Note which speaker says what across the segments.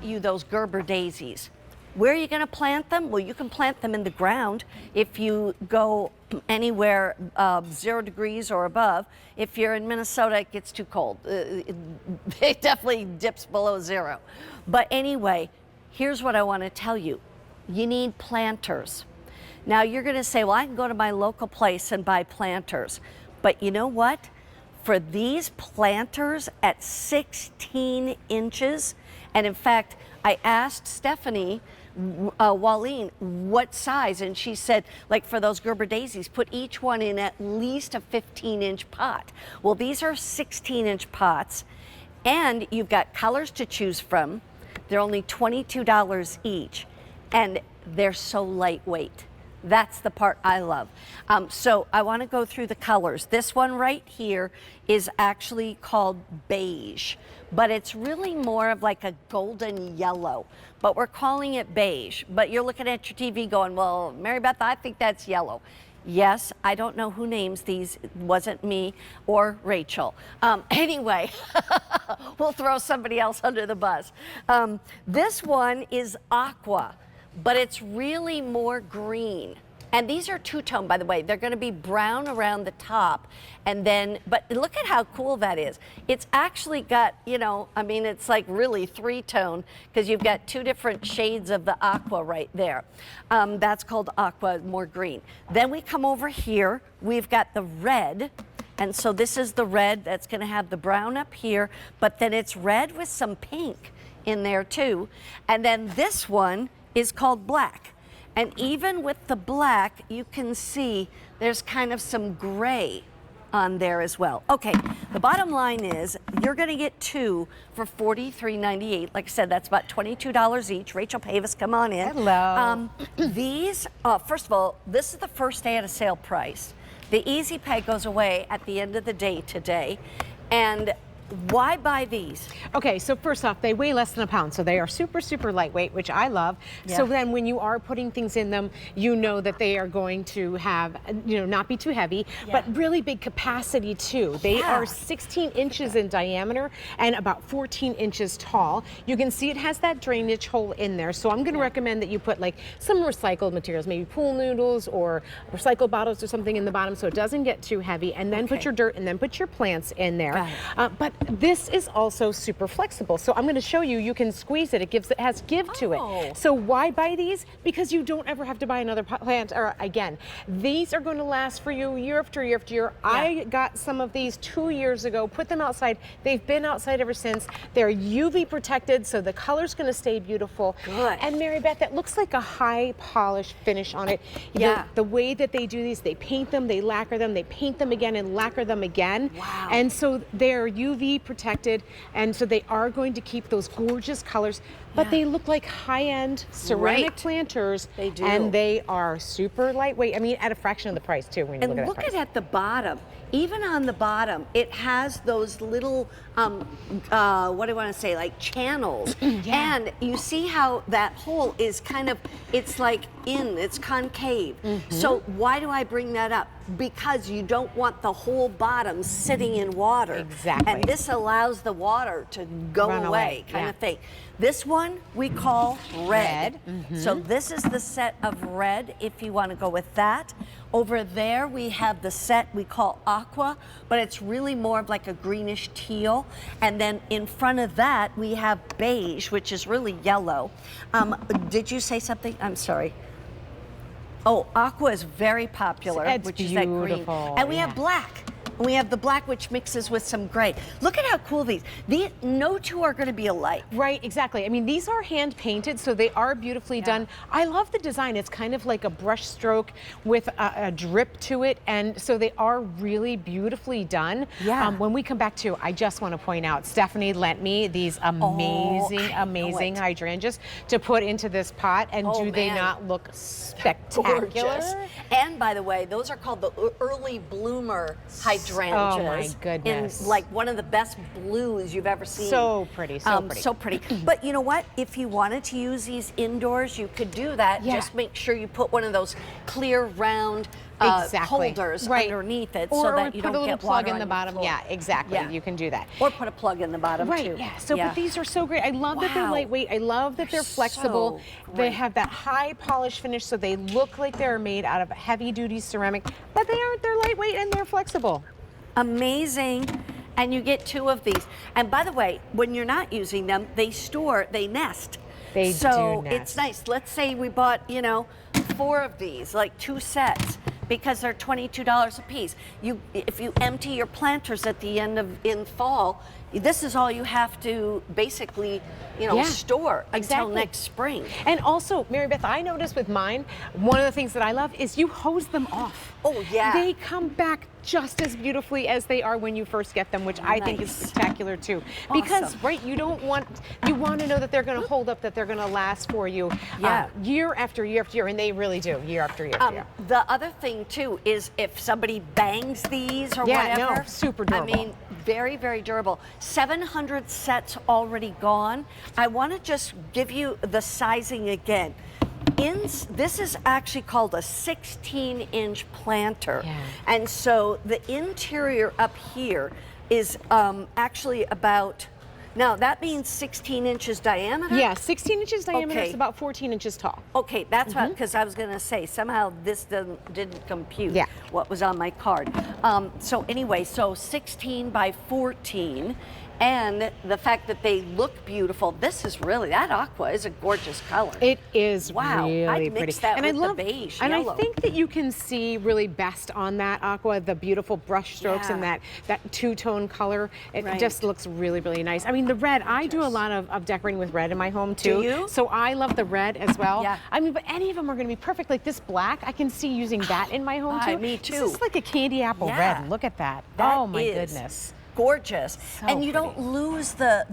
Speaker 1: you those Gerber daisies. Where are you going to plant them? Well, you can plant them in the ground if you go anywhere 0 degrees or above. If you're in Minnesota, it gets too cold. It definitely dips below 0. But anyway, here's what I want to tell you. You need planters. Now you're going to say, well, I can go to my local place and buy planters. But you know what? For these planters at 16 inches, and in fact, I asked Stephanie Walleen what size, and she said, like for those Gerber daisies, put each one in at least a 15-inch pot. Well, these are 16-inch pots, and you've got colors to choose from. They're only $22 each, and they're so lightweight. That's the part I love. So I want to go through the colors. This one right here is actually called beige, but it's really more of like a golden yellow, but we're calling it beige. But you're looking at your TV going, well, Mary Beth, I think that's yellow. Yes, I don't know who names these. It wasn't me or Rachel. Anyway, we'll throw somebody else under the bus. This one is aqua, but it's really more green. And these are two-tone, by the way. They're gonna be brown around the top, and then, but look at how cool that is. It's actually got, you know, I mean, it's like really 3-tone, because you've got 2 different shades of the aqua right there. That's called aqua, more green. Then we come over here, we've got the red, and so this is the red that's gonna have the brown up here, but then it's red with some pink in there too. And then this one is called black. And even with the black, you can see there's kind of some gray on there as well. Okay, the bottom line is you're gonna get 2 for $43.98. Like I said, that's about $22 each. Rachel Pavis, come on in.
Speaker 2: Hello.
Speaker 1: These, first of all, this is the first day at a sale price. The Easy Pay goes away at the end of the day today. And why buy these?
Speaker 2: Okay, so first off, they weigh less than a pound, so they are super, super lightweight, which I love. Yeah. So then when you are putting things in them, you know that they are going to have, you know, not be too heavy, but really big capacity too. They are 16 inches in diameter and about 14 inches tall. You can see it has that drainage hole in there, so I'm going to recommend that you put like some recycled materials, maybe pool noodles or recycled bottles or something in the bottom so it doesn't get too heavy, and then put your dirt and then put your plants in there. But this is also super flexible. So I'm going to show you, you can squeeze it. It has give to it. So why buy these? Because you don't ever have to buy another plant again. These are going to last for you year after year after year. I got some of these 2 years ago, put them outside. They've been outside ever since. They're UV protected, so the color's going to stay beautiful.
Speaker 1: Good.
Speaker 2: And Mary Beth, that looks like a high polish finish on it. The way that they do these, they paint them, they lacquer them, they paint them again and lacquer them again.
Speaker 1: Wow.
Speaker 2: And so they're UV protected, and so they are going to keep those gorgeous colors, but they look like high-end ceramic planters.
Speaker 1: They do.
Speaker 2: And they are super lightweight. I mean, at a fraction of the price too when you look at that price.
Speaker 1: And look at the bottom. Even on the bottom, it has those little, what do I want to say, like channels. And you see how that hole is kind of, it's like it's concave. So why do I bring that up? Because you don't want the whole bottom sitting in water.
Speaker 2: Exactly.
Speaker 1: And this allows the water to go away, kind of thing. This one we call red. So this is the set of red if you want to go with that. Over there we have the set we call aqua, but it's really more of like a greenish teal. And then in front of that we have beige, which is really yellow. Did you say something? I'm sorry. Oh, aqua is very popular, which is that green. And we have black. And we have the black, which mixes with some gray. Look at how cool these no two are going to be alike.
Speaker 2: Right, exactly. I mean, these are hand painted, so they are beautifully done. I love the design. It's kind of like a brush stroke with a drip to it, and so they are really beautifully done. When we come back to, I just want to point out, Stephanie lent me these amazing hydrangeas to put into this pot, and do they not look spectacular?
Speaker 1: Gorgeous. And by the way, those are called the early bloomer hydrangeas.
Speaker 2: Oh my goodness.
Speaker 1: In like one of the best blues you've ever seen.
Speaker 2: So pretty, so pretty.
Speaker 1: So pretty. But you know what? If you wanted to use these indoors, you could do that. Just make sure you put one of those clear round holders underneath it, so that you
Speaker 2: put
Speaker 1: don't
Speaker 2: a little
Speaker 1: get
Speaker 2: plug
Speaker 1: water
Speaker 2: in the
Speaker 1: on
Speaker 2: bottom.
Speaker 1: your floor.
Speaker 2: Yeah, exactly.
Speaker 1: Yeah.
Speaker 2: You can do that.
Speaker 1: Or put a plug in the bottom too.
Speaker 2: Yeah. So, but these are so great. I love that they're
Speaker 1: Wow.
Speaker 2: lightweight. I love that they're flexible.
Speaker 1: so
Speaker 2: They
Speaker 1: great.
Speaker 2: have that high polish finish, so they look like they're made out of heavy duty ceramic, but they aren't. They're lightweight and they're flexible.
Speaker 1: Amazing. And you get 2 of these. And by the way, when you're not using them, they nest.
Speaker 2: They
Speaker 1: so
Speaker 2: do nest.
Speaker 1: it's nice. Let's say we bought, 4 of these, like 2 sets, because they're $22 a piece. If you empty your planters at the end in fall, this is all you have to basically, store until next spring.
Speaker 2: And also, Mary Beth, I noticed with mine, one of the things that I love is you hose them off.
Speaker 1: Oh, yeah.
Speaker 2: They come back just as beautifully as they are when you first get them, which I think is spectacular too. Because, right, you want to know that they're going to hold up, that they're going to last for you year after year after year, and they really do, year after year after year.
Speaker 1: The other thing too is if somebody bangs these or whatever.
Speaker 2: Super durable.
Speaker 1: I mean, very, very durable. 700 sets already gone. I want to just give you the sizing again. This is actually called a 16-inch planter.
Speaker 2: Yeah.
Speaker 1: And so the interior up here is actually about, now that means 16 inches diameter?
Speaker 2: Yeah, 16 inches diameter is about 14 inches tall.
Speaker 1: Okay, that's what, because I was going to say, somehow this didn't compute what was on my card. So anyway, so 16 by 14. And the fact that they look beautiful. This is really, that aqua is a gorgeous color.
Speaker 2: It is
Speaker 1: really
Speaker 2: pretty.
Speaker 1: I'd mix that with the beige
Speaker 2: and
Speaker 1: yellow.
Speaker 2: I think that you can see really best on that aqua, the beautiful brush strokes and that two-tone color. It just looks really, really nice. I mean, the red, I do a lot of decorating with red in my home too.
Speaker 1: Do you?
Speaker 2: So I love the red as well.
Speaker 1: Yeah.
Speaker 2: I mean, but any of them are going to be perfect. Like this black, I can see using that in my home too.
Speaker 1: Me too.
Speaker 2: This is like a candy apple red. Look at that. Oh my goodness.
Speaker 1: Gorgeous.
Speaker 2: So
Speaker 1: and you don't lose the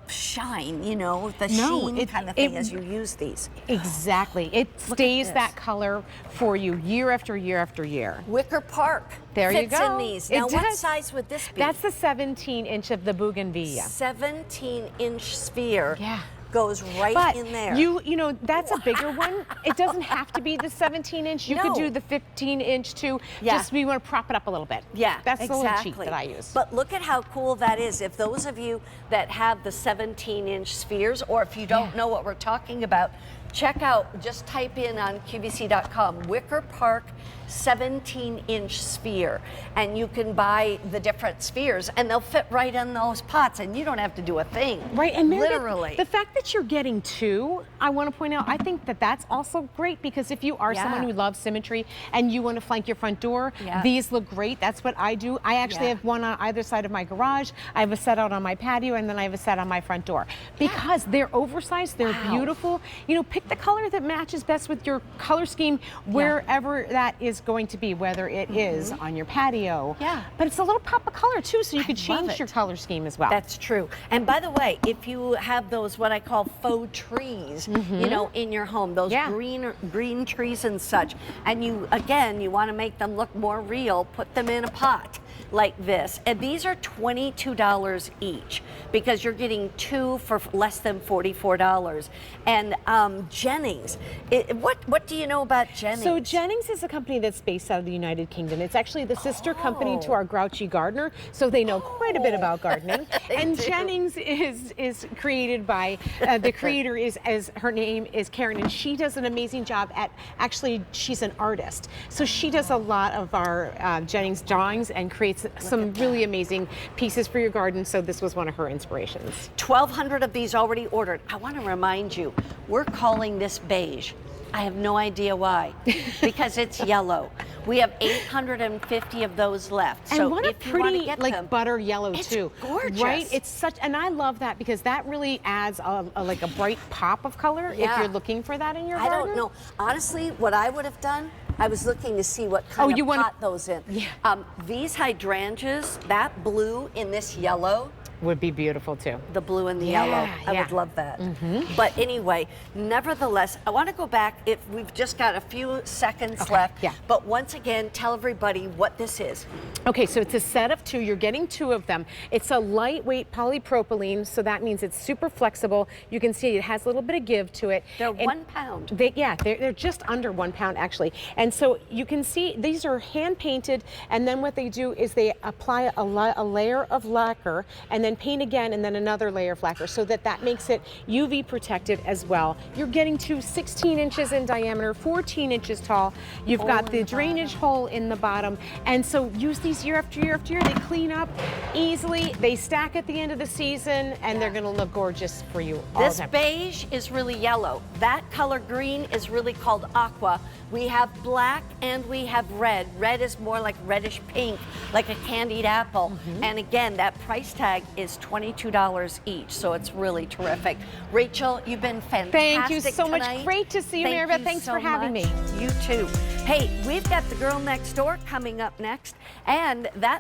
Speaker 1: shine, the sheen kind of thing as you use these.
Speaker 2: Exactly. It stays that color for you year after year after year.
Speaker 1: Wicker Park
Speaker 2: there
Speaker 1: fits
Speaker 2: you go.
Speaker 1: in these. Now, what size would this be?
Speaker 2: That's the 17-inch of the bougainvillea.
Speaker 1: 17-inch sphere.
Speaker 2: Yeah.
Speaker 1: Goes right in there.
Speaker 2: You know, that's a bigger one. It doesn't have to be the 17-inch. You could do the 15-inch too. Just we want to prop it up a little bit.
Speaker 1: Yeah,
Speaker 2: that's the little cheat that I use.
Speaker 1: But look at how cool that is. If those of you that have the 17-inch spheres, or if you don't know what we're talking about, check out, just type in on QVC.com, Wicker Park 17-inch sphere, and you can buy the different spheres and they'll fit right in those pots and you don't have to do a thing.
Speaker 2: Right, and
Speaker 1: literally.
Speaker 2: The fact that you're getting 2, I want to point out, I think that that's also great, because if you are someone who loves symmetry and you want to flank your front door, these look great. That's what I do. I actually have one on either side of my garage. I have a set out on my patio, and then I have a set on my front door. Because they're oversized, they're beautiful. Pick the color that matches best with your color scheme wherever that is going to be, whether it is on your patio. But it's a little pop of color too, so you could change your color scheme as well.
Speaker 1: That's true. And by the way, if you have those what I call faux trees, in your home, those green trees and such, and you want to make them look more real, put them in a pot like this. And these are $22 each, because you're getting 2 for less than $44. And Jennings, what do you know about Jennings?
Speaker 2: So Jennings is a company that's based out of the United Kingdom. It's actually the sister company to our Grouchy Gardener, so they know quite a bit about gardening. And Jennings is created by the creator as her name is Karen, and she does an amazing job at, actually she's an artist, so she does a lot of our Jennings drawings and creates some really amazing pieces for your garden. So this was one of her inspirations.
Speaker 1: 1,200 of these already ordered. I want to remind you, we're calling this beige. I have no idea why, because it's yellow. We have 850 of those left.
Speaker 2: And
Speaker 1: so
Speaker 2: what a
Speaker 1: if you want to
Speaker 2: pretty,
Speaker 1: get
Speaker 2: like
Speaker 1: them,
Speaker 2: butter yellow
Speaker 1: it's
Speaker 2: too.
Speaker 1: Gorgeous.
Speaker 2: Right? It's such, and I love that, because that really adds like a bright pop of color if you're looking for that in your garden.
Speaker 1: I don't know. Honestly, what I would have done, I was looking to see what kind of pot those in. These hydrangeas, that blue in this yellow,
Speaker 2: would be beautiful too.
Speaker 1: The blue and the
Speaker 2: Yeah,
Speaker 1: yellow. I
Speaker 2: yeah.
Speaker 1: would love that. But anyway, nevertheless, I want to go back. If we've just got a few seconds left.
Speaker 2: yeah.
Speaker 1: But once again, tell everybody what this is.
Speaker 2: Okay, so it's a set of 2. You're getting 2 of them. It's a lightweight polypropylene, so that means it's super flexible. You can see it has a little bit of give to it.
Speaker 1: They're
Speaker 2: And
Speaker 1: 1 pound.
Speaker 2: they're just under 1 pound actually. And so you can see these are hand painted, and then what they do is they apply a layer of lacquer and then paint again and then another layer of lacquer so that makes it UV protected as well. You're getting 2 16 inches in diameter, 14 inches tall. You've got the drainage hole in the bottom, and so use these year after year after year. They clean up easily, they stack at the end of the season, and they're gonna look gorgeous for you all
Speaker 1: This
Speaker 2: the time.
Speaker 1: beige is really yellow. That color green is really called aqua. We have black and we have red. Red is more like reddish pink, like a candied apple. And again, that price tag is $22 each, so it's really terrific. Rachel, you've been fantastic
Speaker 2: Thank you so much.
Speaker 1: tonight.
Speaker 2: Great to see you, Mary Beth. Thanks for having me.
Speaker 1: You too. Hey, we've got The Girl Next Door coming up next, and that